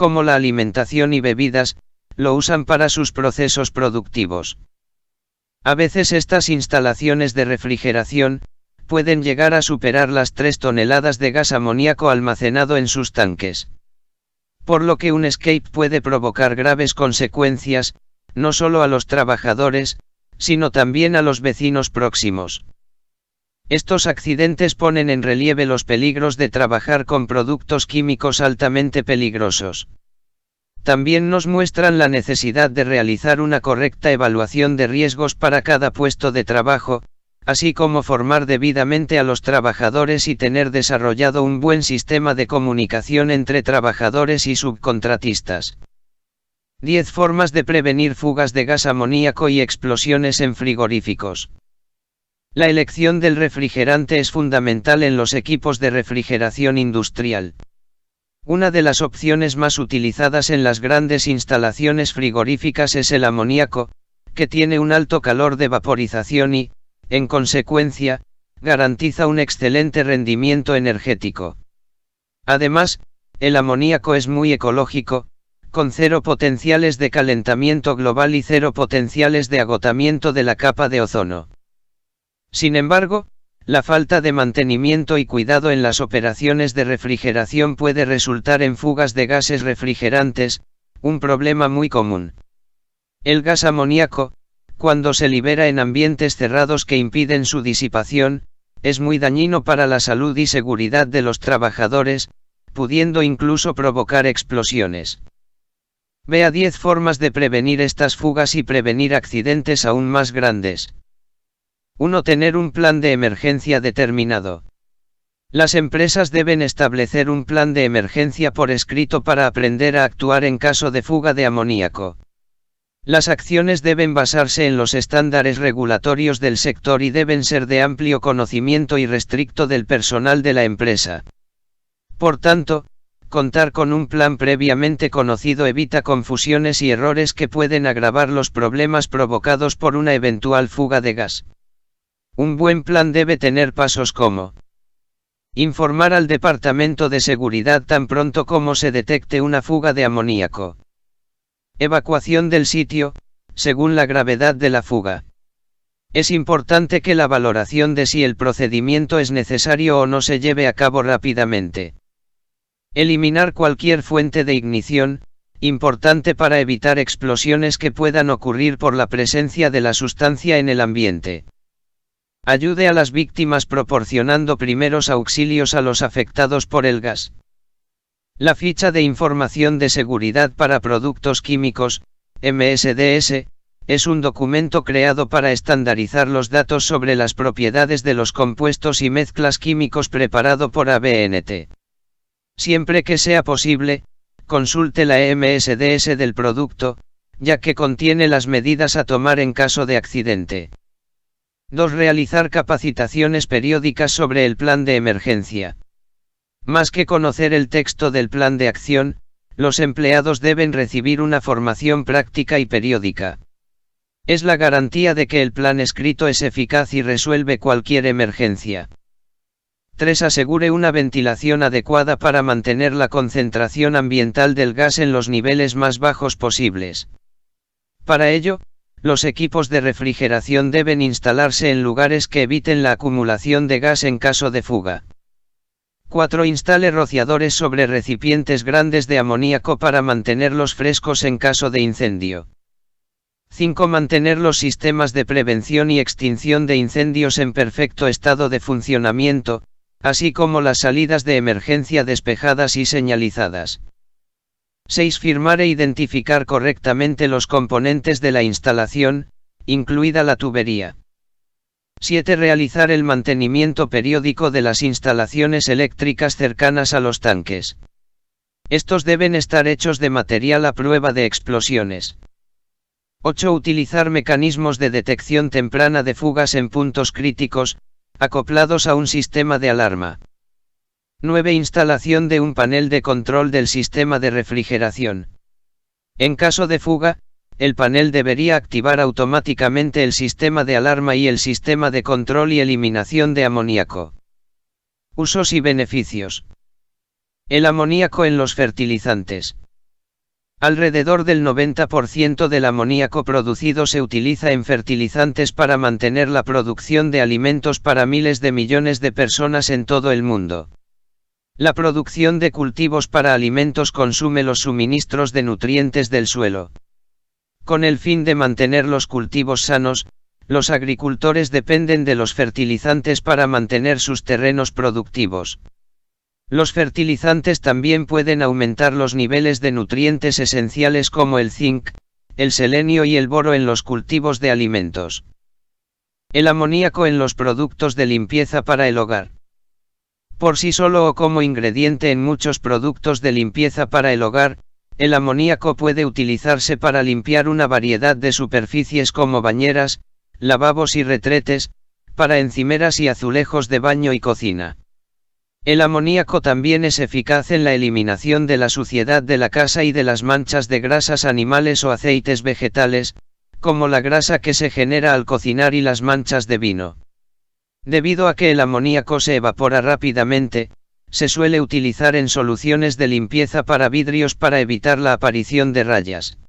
como la alimentación y bebidas, lo usan para sus procesos productivos. A veces estas instalaciones de refrigeración pueden llegar a superar las 3 toneladas de gas amoníaco almacenado en sus tanques. Por lo que un escape puede provocar graves consecuencias, no solo a los trabajadores, sino también a los vecinos próximos. Estos accidentes ponen en relieve los peligros de trabajar con productos químicos altamente peligrosos. También nos muestran la necesidad de realizar una correcta evaluación de riesgos para cada puesto de trabajo, así como formar debidamente a los trabajadores y tener desarrollado un buen sistema de comunicación entre trabajadores y subcontratistas. 10 formas de prevenir fugas de gas amoníaco y explosiones en frigoríficos. La elección del refrigerante es fundamental en los equipos de refrigeración industrial. Una de las opciones más utilizadas en las grandes instalaciones frigoríficas es el amoníaco, que tiene un alto calor de vaporización y, en consecuencia, garantiza un excelente rendimiento energético. Además, el amoníaco es muy ecológico, con 0 potenciales de calentamiento global y 0 potenciales de agotamiento de la capa de ozono. Sin embargo, la falta de mantenimiento y cuidado en las operaciones de refrigeración puede resultar en fugas de gases refrigerantes, un problema muy común. El gas amoníaco, cuando se libera en ambientes cerrados que impiden su disipación, es muy dañino para la salud y seguridad de los trabajadores, pudiendo incluso provocar explosiones. Vea 10 formas de prevenir estas fugas y prevenir accidentes aún más grandes. 1. Tener un plan de emergencia determinado. Las empresas deben establecer un plan de emergencia por escrito para aprender a actuar en caso de fuga de amoníaco. Las acciones deben basarse en los estándares regulatorios del sector y deben ser de amplio conocimiento y restricto del personal de la empresa. Por tanto, contar con un plan previamente conocido evita confusiones y errores que pueden agravar los problemas provocados por una eventual fuga de gas. Un buen plan debe tener pasos como: informar al Departamento de Seguridad tan pronto como se detecte una fuga de amoníaco. Evacuación del sitio, según la gravedad de la fuga. Es importante que la valoración de si el procedimiento es necesario o no se lleve a cabo rápidamente. Eliminar cualquier fuente de ignición, importante para evitar explosiones que puedan ocurrir por la presencia de la sustancia en el ambiente. Ayude a las víctimas proporcionando primeros auxilios a los afectados por el gas. La ficha de información de seguridad para productos químicos, MSDS, es un documento creado para estandarizar los datos sobre las propiedades de los compuestos y mezclas químicos preparado por ABNT. Siempre que sea posible, consulte la MSDS del producto, ya que contiene las medidas a tomar en caso de accidente. 2. Realizar capacitaciones periódicas sobre el plan de emergencia. Más que conocer el texto del plan de acción, los empleados deben recibir una formación práctica y periódica. Es la garantía de que el plan escrito es eficaz y resuelve cualquier emergencia. 3. Asegure una ventilación adecuada para mantener la concentración ambiental del gas en los niveles más bajos posibles. Para ello, los equipos de refrigeración deben instalarse en lugares que eviten la acumulación de gas en caso de fuga. 4. Instale rociadores sobre recipientes grandes de amoníaco para mantenerlos frescos en caso de incendio. 5. Mantener los sistemas de prevención y extinción de incendios en perfecto estado de funcionamiento, así como las salidas de emergencia despejadas y señalizadas. 6. Firmar e identificar correctamente los componentes de la instalación, incluida la tubería. 7. Realizar el mantenimiento periódico de las instalaciones eléctricas cercanas a los tanques. Estos deben estar hechos de material a prueba de explosiones. 8. Utilizar mecanismos de detección temprana de fugas en puntos críticos, acoplados a un sistema de alarma. 9. Instalación de un panel de control del sistema de refrigeración. En caso de fuga, el panel debería activar automáticamente el sistema de alarma y el sistema de control y eliminación de amoníaco. Usos y beneficios. El amoníaco en los fertilizantes. Alrededor del 90% del amoníaco producido se utiliza en fertilizantes para mantener la producción de alimentos para miles de millones de personas en todo el mundo. La producción de cultivos para alimentos consume los suministros de nutrientes del suelo. Con el fin de mantener los cultivos sanos, los agricultores dependen de los fertilizantes para mantener sus terrenos productivos. Los fertilizantes también pueden aumentar los niveles de nutrientes esenciales como el zinc, el selenio y el boro en los cultivos de alimentos. El amoníaco en los productos de limpieza para el hogar. Por sí solo o como ingrediente en muchos productos de limpieza para el hogar, el amoníaco puede utilizarse para limpiar una variedad de superficies como bañeras, lavabos y retretes, para encimeras y azulejos de baño y cocina. El amoníaco también es eficaz en la eliminación de la suciedad de la casa y de las manchas de grasas animales o aceites vegetales, como la grasa que se genera al cocinar y las manchas de vino. Debido a que el amoníaco se evapora rápidamente, se suele utilizar en soluciones de limpieza para vidrios para evitar la aparición de rayas.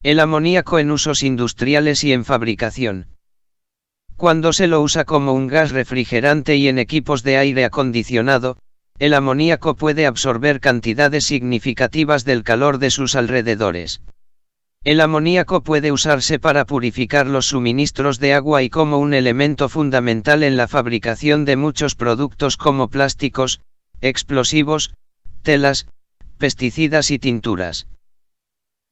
El amoníaco en usos industriales y en fabricación. Cuando se lo usa como un gas refrigerante y en equipos de aire acondicionado, el amoníaco puede absorber cantidades significativas del calor de sus alrededores. El amoníaco puede usarse para purificar los suministros de agua y como un elemento fundamental en la fabricación de muchos productos como plásticos, explosivos, telas, pesticidas y tinturas.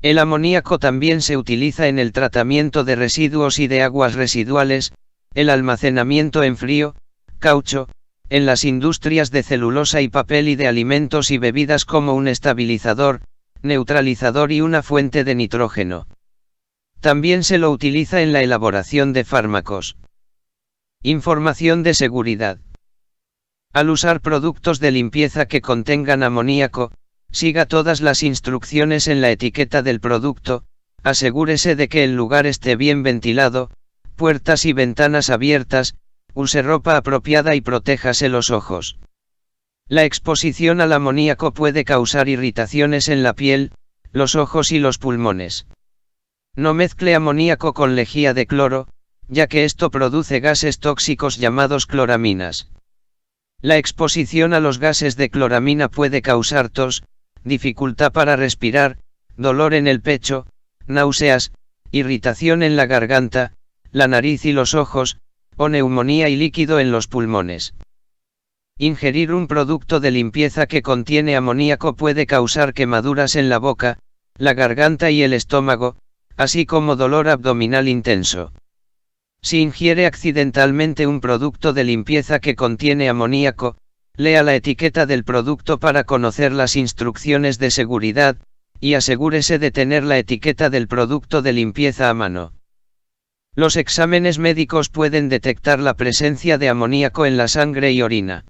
El amoníaco también se utiliza en el tratamiento de residuos y de aguas residuales, el almacenamiento en frío, caucho, en las industrias de celulosa y papel y de alimentos y bebidas como un estabilizador, neutralizador y una fuente de nitrógeno. También se lo utiliza en la elaboración de fármacos. Información de seguridad. Al usar productos de limpieza que contengan amoníaco, siga todas las instrucciones en la etiqueta del producto, asegúrese de que el lugar esté bien ventilado, puertas y ventanas abiertas, use ropa apropiada y protéjase los ojos. La exposición al amoníaco puede causar irritaciones en la piel, los ojos y los pulmones. No mezcle amoníaco con lejía de cloro, ya que esto produce gases tóxicos llamados cloraminas. La exposición a los gases de cloramina puede causar tos, dificultad para respirar, dolor en el pecho, náuseas, irritación en la garganta, la nariz y los ojos, o neumonía y líquido en los pulmones. Ingerir un producto de limpieza que contiene amoníaco puede causar quemaduras en la boca, la garganta y el estómago, así como dolor abdominal intenso. Si ingiere accidentalmente un producto de limpieza que contiene amoníaco, lea la etiqueta del producto para conocer las instrucciones de seguridad, y asegúrese de tener la etiqueta del producto de limpieza a mano. Los exámenes médicos pueden detectar la presencia de amoníaco en la sangre y orina.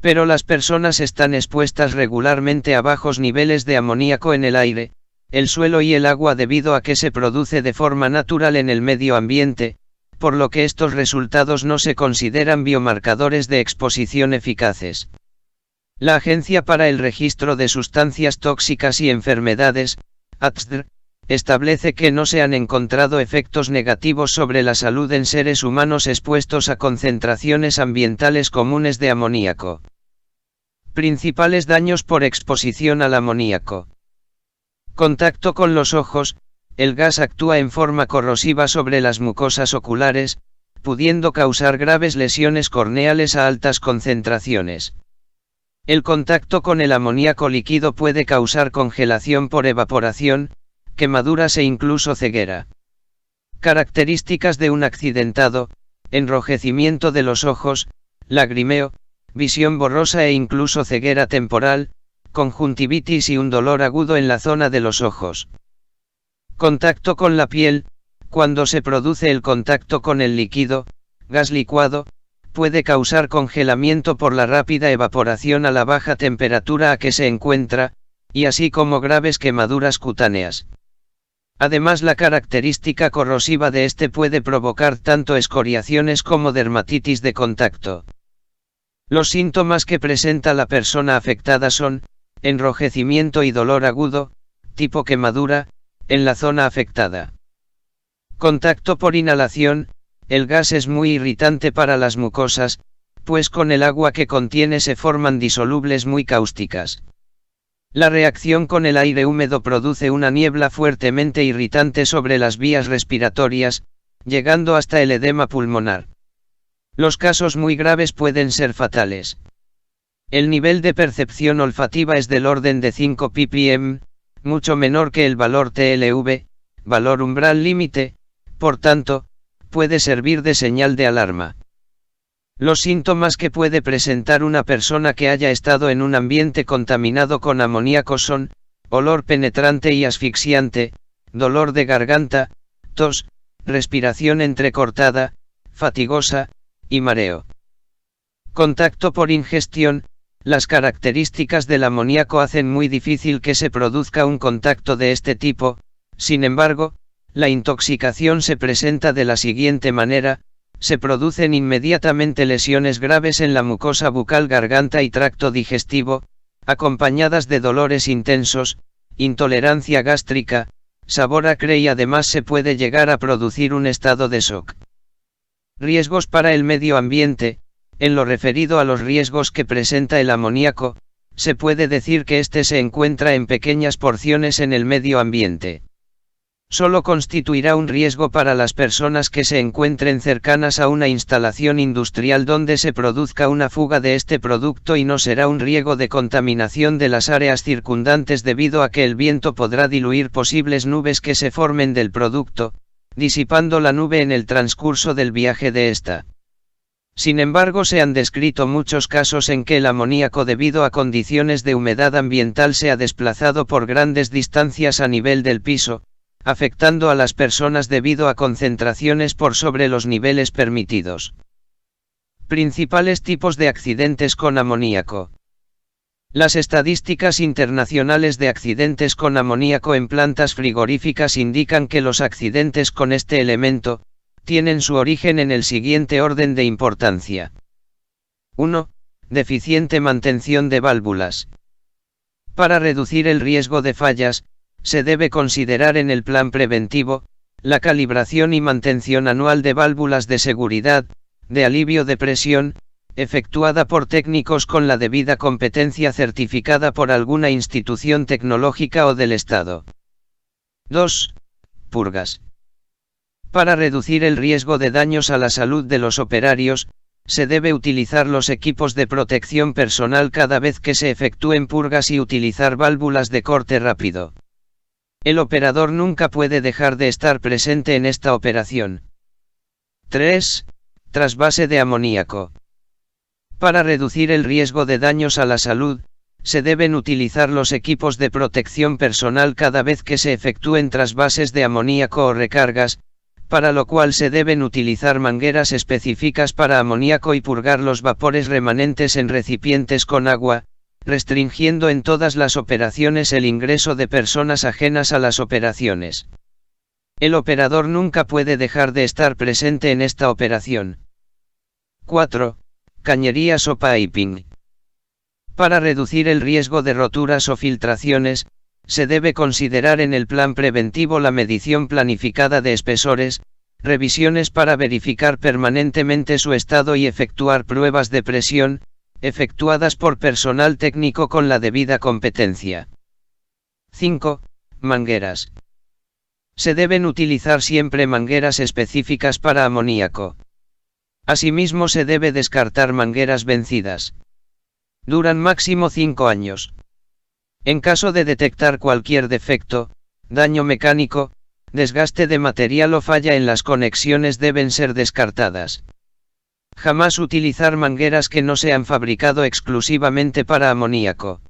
Pero las personas están expuestas regularmente a bajos niveles de amoníaco en el aire, el suelo y el agua debido a que se produce de forma natural en el medio ambiente, por lo que estos resultados no se consideran biomarcadores de exposición eficaces. La Agencia para el Registro de Sustancias Tóxicas y Enfermedades, ATSDR, establece que no se han encontrado efectos negativos sobre la salud en seres humanos expuestos a concentraciones ambientales comunes de amoníaco. Principales daños por exposición al amoníaco. Contacto con los ojos. El gas actúa en forma corrosiva sobre las mucosas oculares, pudiendo causar graves lesiones corneales a altas concentraciones. El contacto con el amoníaco líquido puede causar congelación por evaporación, quemaduras e incluso ceguera. Características de un accidentado: enrojecimiento de los ojos, lagrimeo, visión borrosa e incluso ceguera temporal, conjuntivitis y un dolor agudo en la zona de los ojos. Contacto con la piel. Cuando se produce el contacto con el líquido, gas licuado, puede causar congelamiento por la rápida evaporación a la baja temperatura a que se encuentra, y así como graves quemaduras cutáneas. Además, la característica corrosiva de este puede provocar tanto escoriaciones como dermatitis de contacto. Los síntomas que presenta la persona afectada son: enrojecimiento y dolor agudo, tipo quemadura, en la zona afectada. Contacto por inhalación, el gas es muy irritante para las mucosas, pues con el agua que contiene se forman disolubles muy cáusticas. La reacción con el aire húmedo produce una niebla fuertemente irritante sobre las vías respiratorias, llegando hasta el edema pulmonar. Los casos muy graves pueden ser fatales. El nivel de percepción olfativa es del orden de 5 ppm, mucho menor que el valor TLV, valor umbral límite, por tanto, puede servir de señal de alarma. Los síntomas que puede presentar una persona que haya estado en un ambiente contaminado con amoníaco son: olor penetrante y asfixiante, dolor de garganta, tos, respiración entrecortada, fatigosa, y mareo. Contacto por ingestión. Las características del amoníaco hacen muy difícil que se produzca un contacto de este tipo. Sin embargo, la intoxicación se presenta de la siguiente manera: se producen inmediatamente lesiones graves en la mucosa bucal, garganta y tracto digestivo, acompañadas de dolores intensos, intolerancia gástrica, sabor acre, y además se puede llegar a producir un estado de shock. Riesgos para el medio ambiente. En lo referido a los riesgos que presenta el amoníaco, se puede decir que este se encuentra en pequeñas porciones en el medio ambiente. Solo constituirá un riesgo para las personas que se encuentren cercanas a una instalación industrial donde se produzca una fuga de este producto, y no será un riesgo de contaminación de las áreas circundantes, debido a que el viento podrá diluir posibles nubes que se formen del producto, disipando la nube en el transcurso del viaje de esta. Sin embargo, se han descrito muchos casos en que el amoníaco, debido a condiciones de humedad ambiental, se ha desplazado por grandes distancias a nivel del piso, afectando a las personas debido a concentraciones por sobre los niveles permitidos. Principales tipos de accidentes con amoníaco. Las estadísticas internacionales de accidentes con amoníaco en plantas frigoríficas indican que los accidentes con este elemento tienen su origen en el siguiente orden de importancia. 1. Deficiente mantención de válvulas. Para reducir el riesgo de fallas, se debe considerar en el plan preventivo la calibración y mantención anual de válvulas de seguridad, de alivio de presión, efectuada por técnicos con la debida competencia certificada por alguna institución tecnológica o del Estado. 2. Purgas. Para reducir el riesgo de daños a la salud de los operarios, se debe utilizar los equipos de protección personal cada vez que se efectúen purgas y utilizar válvulas de corte rápido. El operador nunca puede dejar de estar presente en esta operación. 3. Trasvase de amoníaco. Para reducir el riesgo de daños a la salud, se deben utilizar los equipos de protección personal cada vez que se efectúen trasvases de amoníaco o recargas, para lo cual se deben utilizar mangueras específicas para amoníaco y purgar los vapores remanentes en recipientes con agua, restringiendo en todas las operaciones el ingreso de personas ajenas a las operaciones. El operador nunca puede dejar de estar presente en esta operación. 4. Cañerías o piping. Para reducir el riesgo de roturas o filtraciones, se debe considerar en el plan preventivo la medición planificada de espesores, revisiones para verificar permanentemente su estado y efectuar pruebas de presión, efectuadas por personal técnico con la debida competencia. 5. Mangueras. Se deben utilizar siempre mangueras específicas para amoníaco. Asimismo, se debe descartar mangueras vencidas. Duran máximo 5 años. En caso de detectar cualquier defecto, daño mecánico, desgaste de material o falla en las conexiones, deben ser descartadas. Jamás utilizar mangueras que no se han fabricado exclusivamente para amoníaco.